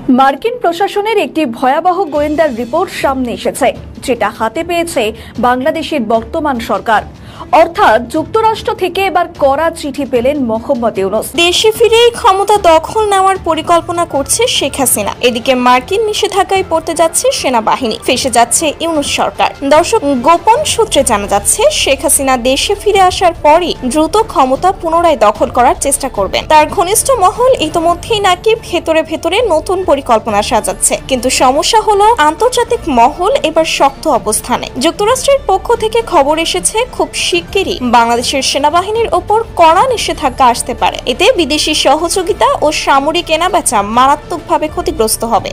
মার্কিন প্রশাসনের একটি ভয়াবহ গোয়েন্দার রিপোর্ট সামনে এসেছে, যেটা হাতে পেয়েছে বাংলাদেশের বর্তমান সরকার। অর্থাৎ যুক্তরাষ্ট্র থেকে এবার কড়া চিঠি পেলেন মোহাম্মদ ইউনূস। দেশে ফিরেই ক্ষমতা দখল নেওয়ার পরিকল্পনা করছে শেখ হাসিনা। এদিকে মার্কিন নিষেধাজ্ঞায় পড়তে যাচ্ছে সেনাবাহিনী, ফেসে যাচ্ছে ইউনূস সরকার। দর্শক, গোপন সূত্রে জানা যাচ্ছে শেখ হাসিনা দেশে ফিরে আসার পরই দ্রুত ক্ষমতা পুনরায় দখল করার চেষ্টা করবেন। তার ঘনিষ্ঠ মহল ইতোমধ্যেই নাকি ভেতরে ভেতরে নতুন পরিকল্পনা সাজাচ্ছে। কিন্তু সমস্যা হলো আন্তর্জাতিক মহল এবার শক্ত অবস্থানে। যুক্তরাষ্ট্রের পক্ষ থেকে খবর এসেছে খুব শিগগিরই বাংলাদেশের সেনাবাহিনীর ওপর কড়া নিষেধাজ্ঞা আসতে পারে। এতে বিদেশি সহযোগিতা ও সামরিক কেনাবেচা মারাত্মকভাবে ক্ষতিগ্রস্ত হবে।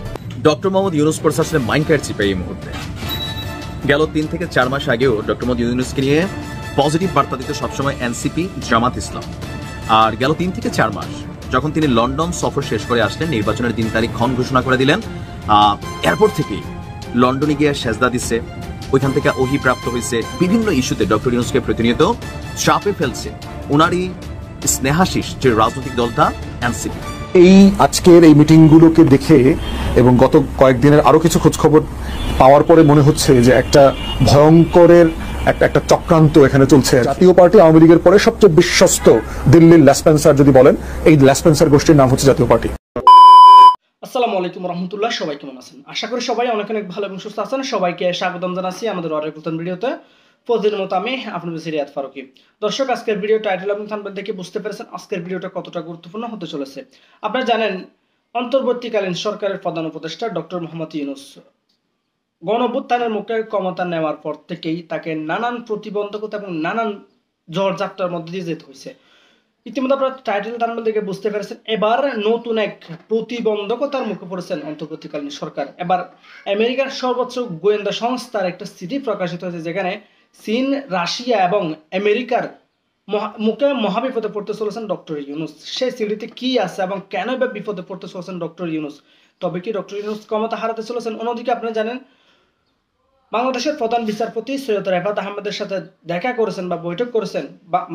ডক্টর মোহাম্মদ ইউনূস প্রশাসনের মাইন্ডকার চিপে এই মুহূর্তে গেল 3 থেকে 4 মাস আগেও ডক্টর মোহাম্মদ ইউনূসকে নিয়ে পজিটিভ বার্তা দিত সবসময় এনসিপি, জামাত ইসলাম। আর গেল 3 থেকে 4 মাস যখন তিনি লন্ডন সফর শেষ করে আসলেন, নির্বাচনের 3 তারিখ ক্ষণ ঘোষণা করে দিলেন। এয়ারপোর্ট থেকে লন্ডনে গিয়ে সেজদা দিচ্ছে, ওইখান থেকে ওহি প্রাপ্ত হয়েছে। বিভিন্ন ইস্যুতে ডক্টর ইউনূসকে প্রতিনিয়ত চাপে ফেলছে ওনারই স্নেহাশিস যে রাজনৈতিক দলটা এনসিপি। এই আজকের এই মিটিংগুলোকে দেখে এবং গত কয়েকদিনের আরো কিছু খোঁজখবর পাওয়ার পরে মনে হচ্ছে যে একটা ভয়ঙ্করের একটা চক্রান্ত এখানে চলছে। জাতীয় পার্টি আওয়ামী লীগের পরে সবচেয়ে বিশ্বস্ত দিল্লির ল্যাসপেন্সার যদি বলেন, এই ল্যাসপেন্সার গোষ্ঠীর নাম হচ্ছে জাতীয় পার্টি। আসসালামু আলাইকুম রহমতুল্লাহ, সবাই কেমন আছেন? আশা করি সবাই অনেক অনেক ভালো এবং সুস্থ আছেন। সবাইকে স্বাগতম জানাচ্ছি আমাদের আরেক নতুন ভিডিওতে। প্রতিদিনের মতো আমি আপনাদের সিরিয়াত ফারুকি। দর্শক, আজকের ভিডিও টাইটেল এবং থাম্বনেল দেখে বুঝতে পেরেছেন আজকের ভিডিওটা কতটা গুরুত্বপূর্ণ হতে চলেছে। আপনারা জানেন, অন্তর্বর্তীকালীন সরকারের প্রধান উপদেষ্টা ডক্টর মোহাম্মদ ইউনূস গণঅভ্যুত্থানের মুখে ক্ষমতা নেওয়ার পর থেকেই তাকে নানান প্রতিবন্ধকতা এবং নানান ঝড়-ঝাপটার মধ্যে দিয়ে যেতে হয়েছে। ইতিমধ্যে আপনারা টাইটেল থাম্বনেল দেখে বুঝতে পেরেছেন, এবার নতুন এক প্রতিবন্ধকতার মুখে পড়েছেন অন্তর্বর্তীকালীন সরকার। এবার আমেরিকার সর্বোচ্চ গোয়েন্দা সংস্থার একটা চিঠি প্রকাশিত হয়েছে, যেখানে চীন, রাশিয়া এবং আমেরিকার মুখে মহাবিপদে পড়তে চলেছেন ডক্টর ইউনূস। সেই চিঠিতে কি আছে এবং কেন বা বিপদে পড়তে চলেছেন ডক্টর ইউনূস? তবে কি ডক্টর ইউনূস ক্ষমতা হারাতে চলেছেন? অন্যদিকে আপনারা জানেন, বাংলাদেশের প্রধান বিচারপতি সৈয়দ রেফাত আহমেদের সাথে দেখা করেছেন বা বৈঠক করেছেন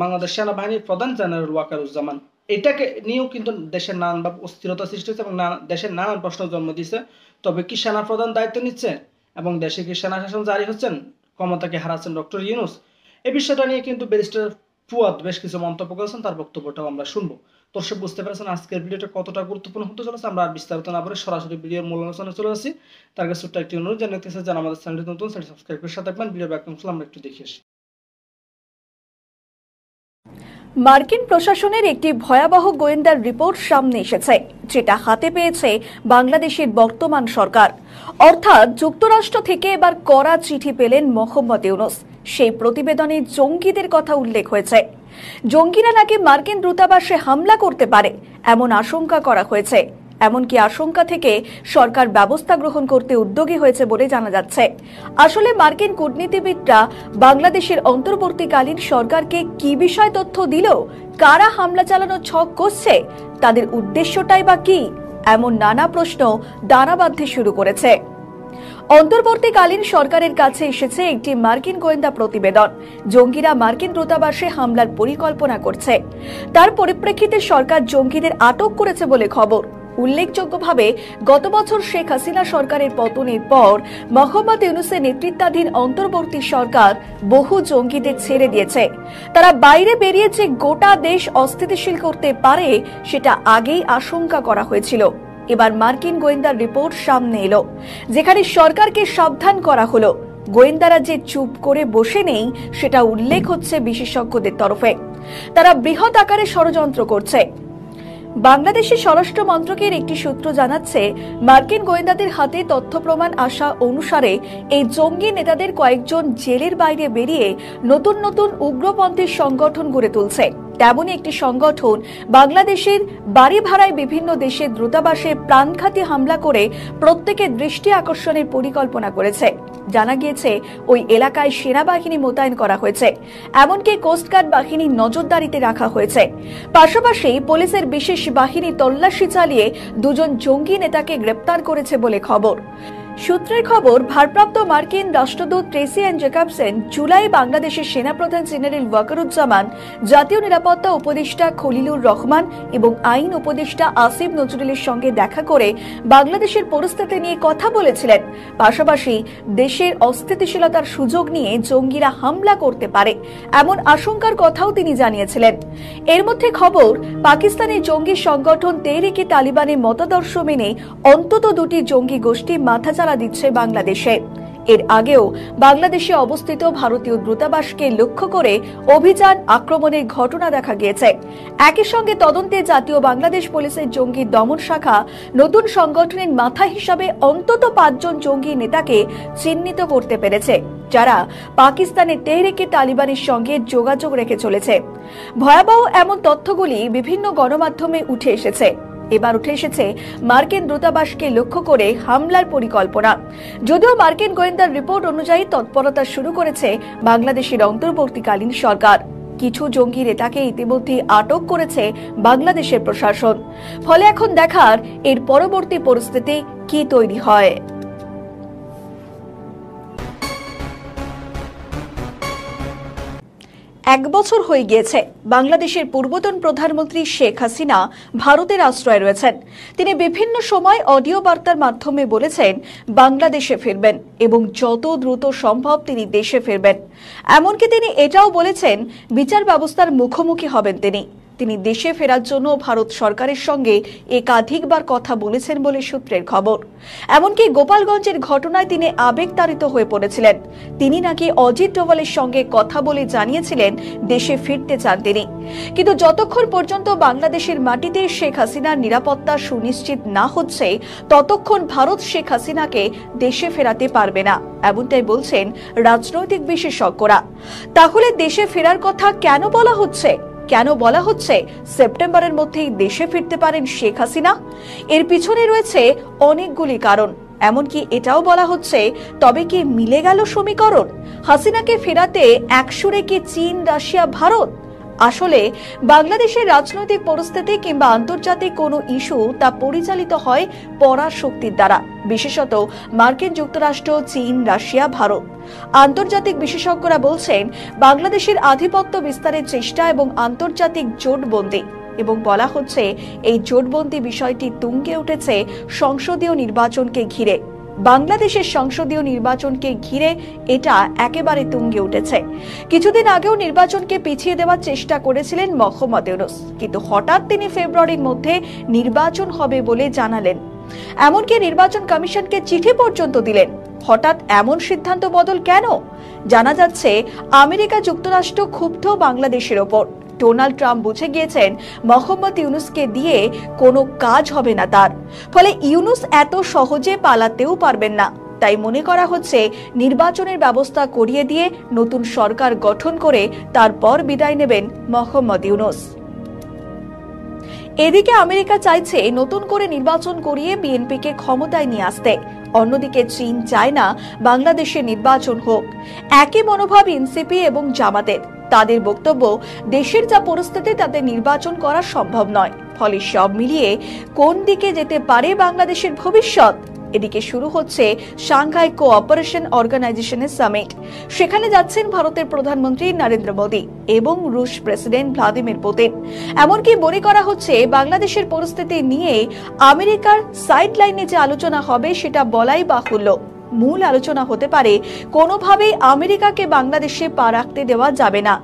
বাংলাদেশ সেনাবাহিনীর প্রধান জেনারেল ওয়াকারুজ্জামান। এটাকে নিয়েও কিন্তু দেশের নানানভাবে অস্থিরতা সৃষ্টি হচ্ছে এবং দেশের নানান প্রশ্ন জন্ম দিচ্ছে। তবে কি সেনা প্রধান দায়িত্ব নিচ্ছে এবং দেশে কি সেনা শাসন জারি হচ্ছেন? ক্ষমতাকে হারাচ্ছেন ডক্টর ইউনূস? এই বিষয়টা নিয়ে কিন্তু ব্যারিস্টার ফুয়াদ বেশ কিছু মন্তব্য করেছেন, তার বক্তব্যটাও আমরা শুনবো। দর্শক, বুঝতে পেরেছেন আজকের ভিডিওটা কতটা গুরুত্বপূর্ণ হতে চলেছে। আমরা আর বিস্তারিত না বলে সরাসরি ভিডিওর মূল আলোচনায় চলে আসি। তার কাছে ছোট্ট একটি অনুরোধ জানাতেছে, যারা আমাদের চ্যানেলটি নতুন, সেটি সাবস্ক্রাইব করে সাথে থাকবেন। ভিডিও ব্যাকগ্রাউন্ড আমরা একটু দেখে আসি। মার্কিন প্রশাসনের একটি ভয়াবহ গোয়েন্দার রিপোর্ট সামনে এসেছে, যেটা হাতে পেয়েছে বাংলাদেশের বর্তমান সরকার। অর্থাৎ যুক্তরাষ্ট্র থেকে এবার কড়া চিঠি পেলেন মোহাম্মদ ইউনূস। সেই প্রতিবেদনে জঙ্গিদের কথা উল্লেখ হয়েছে। জঙ্গিরা নাকি মার্কিন দূতাবাসে হামলা করতে পারে এমন আশঙ্কা করা হয়েছে। এমনকি আশঙ্কা থেকে সরকার ব্যবস্থা গ্রহণ করতে উদ্যোগী হয়েছে বলে জানা যাচ্ছে। আসলে মার্কিন কূটনীতিবিদরা বাংলাদেশের অন্তর্বর্তীকালীন সরকারকে কি বিষয় তথ্য দিল, কারা হামলা চালানোর ছক কষছে, তাদের উদ্দেশ্যটাই বা কি, এমন নানা প্রশ্ন দানা বাঁধতে শুরু করেছে। অন্তর্বর্তীকালীন সরকারের কাছে এসেছে একটি মার্কিন গোয়েন্দা প্রতিবেদন। জঙ্গিরা মার্কিন দূতাবাসে হামলার পরিকল্পনা করছে। তার পরিপ্রেক্ষিতে সরকার জঙ্গিদের আটক করেছে বলে খবর। উল্লেখযোগ্যভাবে গত বছর শেখ হাসিনা সরকারের পতনের পর মোহাম্মদ ইউনূসের নেতৃত্বাধীন অন্তর্বর্তী সরকার বহু জঙ্গিদের ছেড়ে দিয়েছে। তারা বাইরে বেরিয়ে যে গোটা দেশ অস্থিতিশীল করতে পারে, সেটা আগেই আশঙ্কা করা হয়েছিল। এবার মার্কিন গোয়েন্দার রিপোর্ট সামনে এলো, যেখানে সরকারকে সাবধান করা হলো। গোয়েন্দারা যে চুপ করে বসে নেই, সেটা উল্লেখ হচ্ছে বিশেষজ্ঞদের তরফে। তারা বৃহৎ আকারে ষড়যন্ত্র করছে। বাংলাদেশের স্বরাষ্ট্র মন্ত্রকের একটি সূত্র জানাচ্ছে, মার্কিন গোয়েন্দাদের হাতে তথ্য প্রমাণ আসা অনুসারে এই জঙ্গি নেতাদের কয়েকজন জেলের বাইরে বেরিয়ে নতুন নতুন উগ্রপন্থীর সংগঠন গড়ে তুলছে। তেমনই একটি সংগঠন বাংলাদেশের বাড়ি ভাড়ায় বিভিন্ন দেশের দূতাবাসে প্রাণঘাতী হামলা করে প্রত্যেকের দৃষ্টি আকর্ষণের পরিকল্পনা করেছে। জানা গিয়েছে ওই এলাকায় সেনাবাহিনী মোতায়েন করা হয়েছে, এমনকি কোস্টগার্ড বাহিনী নজরদারিতে রাখা হয়েছে। পাশাপাশি পুলিশের বিশেষ বাহিনী তল্লাশি চালিয়ে দুজন জঙ্গি নেতাকে গ্রেপ্তার করেছে বলে খবর। সূত্রের খবর, ভারপ্রাপ্ত মার্কিন রাষ্ট্রদূত ট্রেসি অ্যান জ্যাকবসন জুলাই বাংলাদেশের সেনাপ্রধান জেনারেল ওয়াকারুজ্জামান, জাতীয় নিরাপত্তা উপদেষ্টা খলিলুর রহমান এবং আইন উপদেষ্টা আসিফ নজরুলের সঙ্গে দেখা করে বাংলাদেশের পরিস্থিতি নিয়ে কথা বলেছিলেন। পাশাপাশি দেশের অস্থিতিশীলতার সুযোগ নিয়ে জঙ্গিরা হামলা করতে পারে এমন আশঙ্কার কথাও তিনি জানিয়েছিলেন। এর মধ্যে খবর, পাকিস্তানের জঙ্গি সংগঠন তেহরিকে তালিবানের মতাদর্শ মেনে অন্তত দুটি জঙ্গি গোষ্ঠী মাথাচাড়া দিচ্ছে বাংলাদেশে। এর আগেও বাংলাদেশে অবস্থিত ভারতীয় দূতাবাসকে লক্ষ্য করে অভিযান আক্রমণের ঘটনা দেখা গিয়েছে। একই সঙ্গে তদন্তে জাতীয় বাংলাদেশ পুলিশের জঙ্গি দমন শাখা নতুন সংগঠনের মাথা হিসাবে অন্তত 5 জন জঙ্গি নেতাকে চিহ্নিত করতে পেরেছে, যারা পাকিস্তানের তেহরিকে তালিবানের সঙ্গে যোগাযোগ রেখে চলেছে। ভয়াবহ এমন তথ্যগুলি বিভিন্ন গণমাধ্যমে উঠে এসেছে। এবার উঠে এসেছে মার্কিন দূতাবাসকে লক্ষ্য করে হামলার পরিকল্পনা। যদিও মার্কিন গোয়েন্দার রিপোর্ট অনুযায়ী তৎপরতা শুরু করেছে বাংলাদেশের অন্তর্বর্তীকালীন সরকার। কিছু জঙ্গি নেতাকে ইতিমধ্যে আটক করেছে বাংলাদেশের প্রশাসন। ফলে এখন দেখার এর পরবর্তী পরিস্থিতি কি তৈরি হয়। এক বছর হয়ে গিয়েছে বাংলাদেশের পূর্বতন প্রধানমন্ত্রী শেখ হাসিনা ভারতের আশ্রয়ে রয়েছেন। তিনি বিভিন্ন সময় অডিও বার্তার মাধ্যমে বলেছেন বাংলাদেশে ফিরবেন এবং যত দ্রুত সম্ভব তিনি দেশে ফিরবেন। এমনকি তিনি এটাও বলেছেন বিচার ব্যবস্থার মুখোমুখি হবেন তিনি দেশে ফেরার জন্য ভারত সরকারের সঙ্গে একাধিকবার কথা বলেছেন বলে সূত্রের খবর। এমনকি গোপালগঞ্জের ঘটনায় তিনি আবেগতাড়িত হয়ে পড়েছিলেন। তিনি নাকি অজিত ডোভালের সঙ্গে কথা বলে জানিয়েছিলেন দেশে ফিরতে চান তিনি। কিন্তু যতক্ষণ পর্যন্ত বাংলাদেশের মাটিতে শেখ হাসিনার নিরাপত্তা সুনিশ্চিত না হচ্ছে, ততক্ষণ ভারত শেখ হাসিনাকে দেশে ফেরাতে পারবে না, এমনটাই বলছেন রাজনৈতিক বিশেষজ্ঞরা। তাহলে দেশে ফেরার কথা কেন বলা হচ্ছে? কেন বলা হচ্ছে সেপ্টেম্বরের মধ্যেই দেশে ফিরতে পারেন শেখ হাসিনা? এর পিছনে রয়েছে অনেকগুলি কারণ। এমনকি এটাও বলা হচ্ছে, তবে কি মিলে গেল সমীকরণ? হাসিনাকে ফেরাতে একসুরে কি চীন, রাশিয়া, ভারত? আসলে বাংলাদেশের রাজনৈতিক পরিস্থিতি কিংবা আন্তর্জাতিক কোনো ইস্যু তা পরিচালিত হয় পরাশক্তির দ্বারা, বিশেষত মার্কিন যুক্তরাষ্ট্র, চীন, রাশিয়া, ভারত। আন্তর্জাতিক বিশেষজ্ঞরা বলছেন বাংলাদেশের আধিপত্য বিস্তারের চেষ্টা এবং আন্তর্জাতিক জোটবন্দি, এবং বলা হচ্ছে এই জোটবন্দি বিষয়টি তুঙ্গে উঠেছে সংসদীয় নির্বাচনকে ঘিরে। বাংলাদেশের সংসদীয় নির্বাচনকে ঘিরে এটা একেবারে তুঙ্গে উঠেছে। কিছুদিন আগেও নির্বাচনকে পিছিয়ে দেওয়ার চেষ্টা করেছিলেন মোহাম্মদ ইউনূস, কিন্তু হঠাৎ তিনি ফেব্রুয়ারির মধ্যে নির্বাচন হবে বলে জানালেন। এমনকি নির্বাচন কমিশনকে চিঠি পর্যন্ত দিলেন। হঠাৎ এমন সিদ্ধান্ত বদল কেন? জানা যাচ্ছে আমেরিকা যুক্তরাষ্ট্র ক্ষুব্ধ বাংলাদেশের ওপর। ডোনাল্ড ট্রাম্প বুঝে গিয়েছেন মোহাম্মদ ইউনূসকে দিয়ে কোনো কাজ হবে না তার। ফলে ইউনূস এত সহজে পালাতেও পারবেন না। তাই মনে করা হচ্ছে নির্বাচনের ব্যবস্থা করিয়ে দিয়ে নতুন সরকার গঠন করে তারপর বিদায় নেবেন মোহাম্মদ ইউনূস। এদিকে আমেরিকা চাইছে নতুন করে নির্বাচন করিয়ে বিএনপিকে ক্ষমতায় নিয়ে আসতে। অন্যদিকে চীন চায় না বাংলাদেশের নির্বাচন হোক। একই মনোভাব এনসিপি এবং জামাতের। তাদের বক্তব্য, দেশের যা পরিস্থিতি তাতে নির্বাচন করা সম্ভব নয়। ফলে সব মিলিয়ে কোন দিকে যেতে পারে বাংলাদেশের ভবিষ্যৎ? এদিকে শুরু হচ্ছে সাংঘাই কোঅপারেশন অর্গানাইজেশনের সামিট। সেখানে যাচ্ছেন ভারতের প্রধানমন্ত্রী নরেন্দ্র মোদী এবং রুশ প্রেসিডেন্ট ভ্লাদিমির পুতিন। এমনকি মনে করা হচ্ছে বাংলাদেশের পরিস্থিতি নিয়ে আমেরিকার সাইডলাইনে যে আলোচনা হবে সেটা বলাই বাহুল্য। মূল আলোচনা হতে পারে কোনোভাবেই আমেরিকাকে বাংলাদেশে পা রাখতে দেওয়া যাবে না।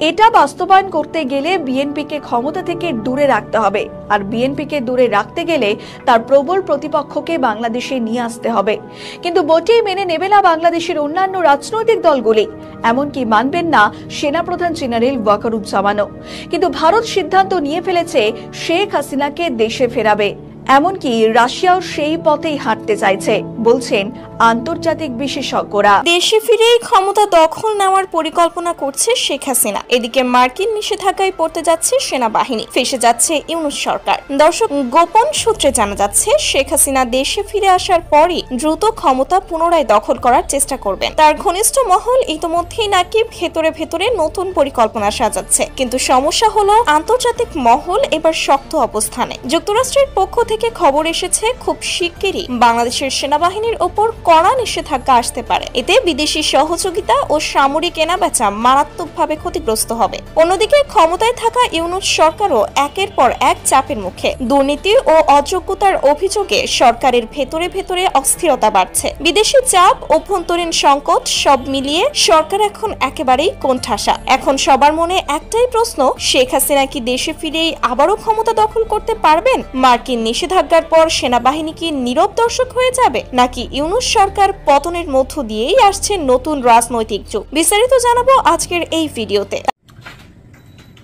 এটা বাস্তবায়ন করতে গেলে বিএনপিকে ক্ষমতা থেকে দূরে রাখতে হবে, আর বিএনপিকে দূরে রাখতে গেলে তার প্রবল প্রতিপক্ষকে বাংলাদেশে নিয়ে আসতে হবে। কিন্তু মোটেই মেনে নেবে না বাংলাদেশের অন্যান্য রাজনৈতিক দলগুলি, এমনকি মানবেন না সেনাপ্রধান জেনারেল ওয়াকারুজ্জামানও। কিন্তু ভারত সিদ্ধান্ত নিয়ে ফেলেছে শেখ হাসিনাকে দেশে ফেরাবে। এমনকি রাশিয়াও সেই পথেই হাঁটতে চাইছে, বলছেন আন্তর্জাতিক বিশেষজ্ঞরা। দেশে ফিরেই ক্ষমতা দখল নেওয়ার পরিকল্পনা করছে শেখ হাসিনা। এদিকে মার্কিন নিষেধাজ্ঞায় পড়তে যাচ্ছে সেনাবাহিনী, ফেসে যাচ্ছে ইউনূস সরকার। দর্শক, গোপন সূত্রে জানা যাচ্ছে শেখ হাসিনা দেশে ফিরে আসার পরই দ্রুত ক্ষমতা পুনরায় দখল করার চেষ্টা করবেন। তার ঘনিষ্ঠ মহল ইতোমধ্যেই নাকি ভেতরে ভেতরে নতুন পরিকল্পনা সাজাচ্ছে। কিন্তু সমস্যা হলো আন্তর্জাতিক মহল এবার শক্ত অবস্থানে। যুক্তরাষ্ট্রের পক্ষ থেকে থেকে খবর এসেছে খুব শিগগিরই বাংলাদেশের সেনাবাহিনীর ওপর কড়া নিষেধাজ্ঞা আসতে পারে। এতে বিদেশি সহযোগিতা ও সামরিক কেনাবেচা মারাত্মকভাবে ক্ষতিগ্রস্ত হবে। অন্যদিকে ক্ষমতায় থাকা ইউনূস সরকারও একের পর এক চাপের মুখে। দুর্নীতি ও অযোগ্যতার অভিযোগে সরকারের ভেতরে ভেতরে অস্থিরতা বাড়ছে। বিদেশি চাপ, অভ্যন্তরীণ সংকট সব মিলিয়ে সরকার এখন একেবারেই কোণঠাসা। এখন সবার মনে একটাই প্রশ্ন, শেখ হাসিনা কি দেশে ফিরেই আবারও ক্ষমতা দখল করতে পারবেন? মার্কিন নিষেধাজ্ঞার পর সেনাবাহিনী কি নীরব দর্শক হয়ে যাবে, নাকি ইউনূস সরকার পতনের মধ্য দিয়েই আসছে নতুন রাজনৈতিক যুগ? বিস্তারিত জানাবো আজকের এই ভিডিওতে।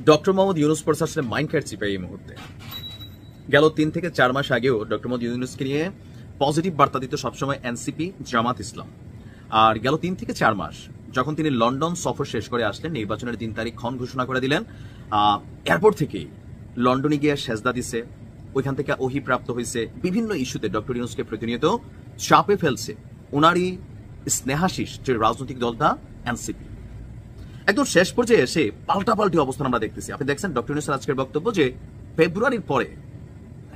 ডক্টর মোহাম্মদ ইউনূস প্রশাসনের মাইন্ডকার চিপে এই মুহূর্তে। গেল 3 থেকে 4 মাস আগেও ডক্টর মোহাম্মদ ইউনূসকে নিয়ে পজিটিভ বার্তা দিত সবসময় এনসিপি, জামাত ইসলাম। আর গেল 3 থেকে 4 মাস যখন তিনি লন্ডন সফর শেষ করে আসলেন, নির্বাচনের 3 তারিখ ক্ষণ ঘোষণা করে দিলেন। এয়ারপোর্ট থেকেই লন্ডনে গিয়ে সেজদা দিছে, ওইখান থেকে ওহি প্রাপ্ত হয়েছে। বিভিন্ন ইস্যুতে ডক্টর ইউনূসকে প্রতিনিয়ত চাপে ফেলছে ওনারই স্নেহাশিস যে রাজনৈতিক দলটা এনসিপি। একদম শেষ পর্যায়ে এসে পাল্টাপাল্টি অবস্থান আমরা দেখতেছি। আপনি দেখছেন ডক্টর ইউনূসের আজকের বক্তব্য যে ফেব্রুয়ারির পরে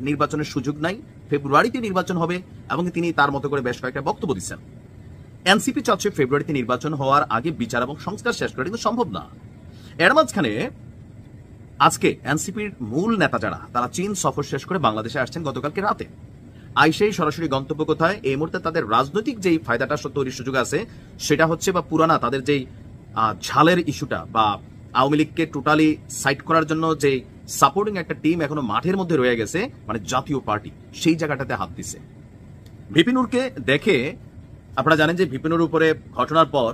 নির্বাচনের সুযোগ নাই, ফেব্রুয়ারিতে নির্বাচন হবে, এবং তিনি তার মতো করে বেশ কয়েকটা বক্তব্য দিচ্ছেন। এনসিপি চাচ্ছে ফেব্রুয়ারিতে নির্বাচন হওয়ার আগে বিচার এবং সংস্কার শেষ করা, কিন্তু সম্ভব না। এর মাঝখানে আজকে এনসিপির মূল নেতা যারা, তারা চীন সফর শেষ করে বাংলাদেশে আসছেন গতকালকে রাতে। আইসেই সরাসরি গন্তব্য কোথায়? এই মুহূর্তে তাদের রাজনৈতিক যেই ফায়দাটা তৈরির সুযোগ আছে সেটা হচ্ছে, বা পুরানা তাদের যেই ঝালের ইস্যুটা, বা আওয়ামী লীগকে টোটালি সাইড করার জন্য যে সাপোর্টিং একটা টিম এখনো মাঠের মধ্যে রয়ে গেছে, মানে জাতীয় পার্টি, সেই জায়গাটাতে হাত দিছে। ভিপিনুরকে দেখে আপনারা জানেন যে ভিপিনুর উপরে ঘটনার পর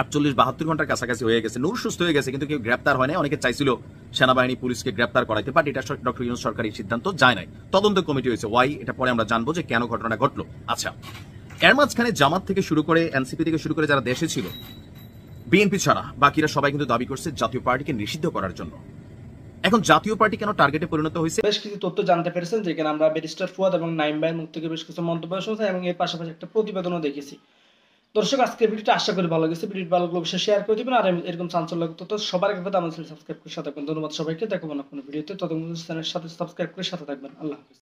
48-72 ঘন্টার কাছাকাছি হয়ে গেছে। নূর সুস্থ হয়ে গেছে, কিন্তু কেউ গ্রেপ্তার হয় নাই। অনেকে চাইছিল সেনাবাহিনী পুলিশকে গ্রেপ্তার করাইতে, বাট এটা ডক্টর ইউনূস সরকারি সিদ্ধান্ত যায় নাই। তদন্ত কমিটি হয়েছে, ওয়াই, এটা পরে আমরা জানবো যে কেন ঘটনাটা ঘটলো। আচ্ছা, এর মাঝখানে জামাত থেকে শুরু করে এনসিপি থেকে শুরু করে যারা দেশে ছিল, বিএনপি ছাড়া বাকিরা সবাই কিন্তু দাবি করছে জাতীয় পার্টিকে নিষিদ্ধ করার জন্য। এখন জাতীয় পার্টি কেন টার্গেটে পরিণত হয়েছে? বেশ কিছু তথ্য জানতে পেরেছেন, যেখানে আমরা ব্যারিস্টার ফুয়াদ এবং নাইম ভাইয়ের মুখ থেকে বেশ কিছু মন্তব্য শুনছি, এবং এর পাশাপাশি একটা প্রতিবেদনও দেখেছি। দর্শক, আজকের ভিডিওটা আশা করি ভালো লেগেছে। ভিডিওটি ভালো লাগলে অবশ্যই শেয়ার করে দিবেন, আর এরকম চাঞ্চল্যকর তথ্য সবার আগে পেতে আমাদের চ্যানেল সাবস্ক্রাইব করে সাথে থাকবেন। ধন্যবাদ সবাইকে। দেখো না কোনো ভিডিওতে, ততক্ষণ চ্যানেলের সাথে সাবস্ক্রাইব করে সাথে থাকবেন। আল্লাহ হাফেজ।